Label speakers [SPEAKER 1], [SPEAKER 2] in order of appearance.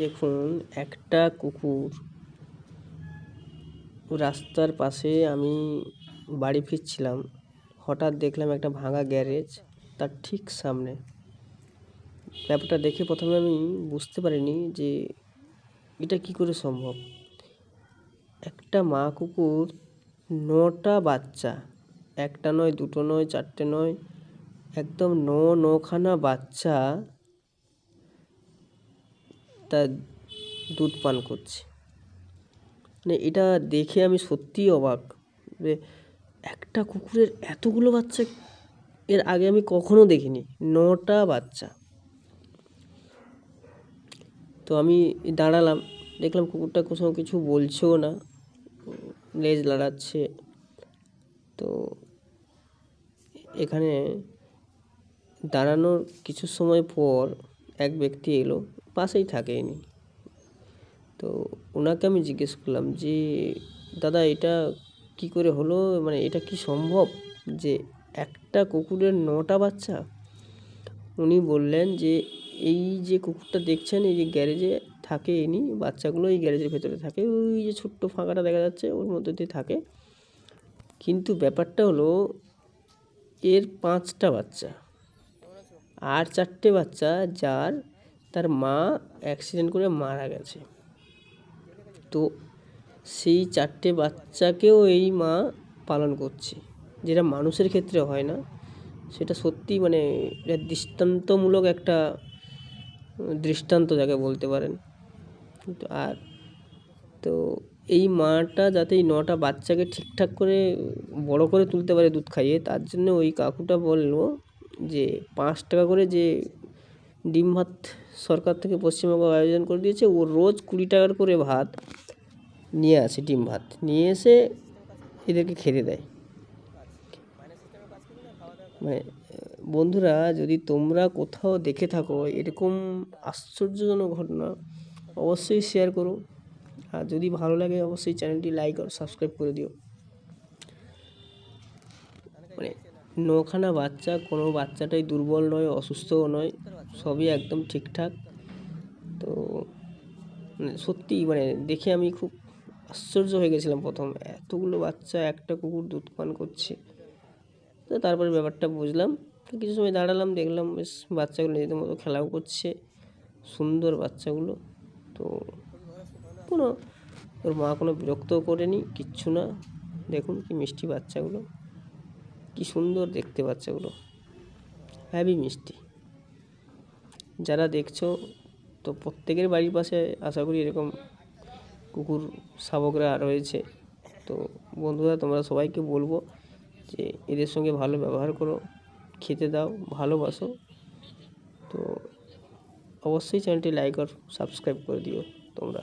[SPEAKER 1] দেখুন, একটা কুকুর রাস্তার পাশে, আমি বাড়ি ফিরছিলাম, হঠাৎ দেখলাম একটা ভাঙা গ্যারেজ তার ঠিক সামনে। ব্যাপারটা দেখে প্রথমে আমি বুঝতে পারিনি যে এটা কি করে সম্ভব। একটা মা কুকুর 9টা বাচ্চা, একটা নয়, দুটো নয়, চারটে নয়, একদম নখানা বাচ্চা তার দুধ পান করছে। মানে এটা দেখে আমি সত্যিই অবাক যে একটা কুকুরের এতগুলো বাচ্চা এর আগে আমি কখনো দেখিনি। 9টা বাচ্চা। তো আমি দাঁড়ালাম, দেখলাম কুকুরটা কোথাও কিছু বলছেও না, লেজ লাড়াচ্ছে। তো এখানে দাঁড়ানোর কিছু সময় পর এক ব্যক্তি এলো, পাশেই থাকে ইনি। তো ওনাকে আমি জিজ্ঞেস করলাম যে দাদা, এটা কি করে হলো, মানে এটা কি সম্ভব যে একটা কুকুরের 9টা বাচ্চা? উনি বললেন যে এই যে কুকুরটা দেখছেন, এই যে গ্যারেজে থাকে ইনি, বাচ্চাগুলো এই গ্যারেজের ভেতরে থাকে, ওই যে ছোট্ট ফাঁকাটা দেখা যাচ্ছে ওর মধ্যে দিয়ে থাকে। কিন্তু ব্যাপারটা হলো এর 5টা বাচ্চা, আর 4টে বাচ্চা তার মা অ্যাক্সিডেন্ট করে মারা গেছে। তো সেই 4টে বাচ্চাকেও এই মা পালন করছে, যেটা মানুষের ক্ষেত্রে হয় না। সেটা সত্যি মানে এটা দৃষ্টান্তমূলক একটা দৃষ্টান্ত যাকে বলতে পারেন। আর তো এই মাটা যাতে এই 9টা বাচ্চাকে ঠিকঠাক করে বড় করে তুলতে পারে দুধ খাইয়ে, তার জন্য ওই কাকুটা বললো যে 5 টাকা করে যে ডিম ভাত সরকার থেকে পশ্চিমবঙ্গ আয়োজন করে দিয়েছে, ও রোজ 20 টাকার করে ভাত নিয়ে আসে, ডিম ভাত নিয়ে এসে এদেরকে খেতে দেয়। মানে বন্ধুরা, যদি তোমরা কোথাও দেখে থাকো এরকম আশ্চর্যজনক ঘটনা, অবশ্যই শেয়ার করো। আর যদি ভালো লাগে অবশ্যই চ্যানেলটি লাইক আর সাবস্ক্রাইব করে দিও। মানে 9খানা বাচ্চা, কোনো বাচ্চাটাই দুর্বল নয়, অসুস্থও নয়, সবই একদম ঠিকঠাক। তো সত্যি মানে দেখে আমি খুব আশ্চর্য হয়ে গেছিলাম প্রথম, এতগুলো বাচ্চা একটা কুকুর দুধ পান করছে। তো তারপরে ব্যাপারটা বুঝলাম। কিছু সময় দাঁড়ালাম, দেখলাম বেশ বাচ্চাগুলো নিজেদের মতো খেলাও করছে, সুন্দর বাচ্চাগুলো। তো ওর মা কোনো বিরক্তও করেনি, কিচ্ছু না। দেখুন কি মিষ্টি বাচ্চাগুলো, কি সুন্দর দেখতে বাচ্চাগুলো, হেবি মিষ্টি। যারা দেখছো, তো প্রত্যেকের বাড়ির পাশে আশা করি এরকম কুকুর শাবকরা রয়েছে। তো বন্ধুরা, তোমরা সবাইকে বলবো যে এদের সঙ্গে ভালো ব্যবহার করো, খেতে দাও, ভালোবাসো। তো অবশ্যই চ্যানেলটি লাইক আর সাবস্ক্রাইব করে দিও তোমরা।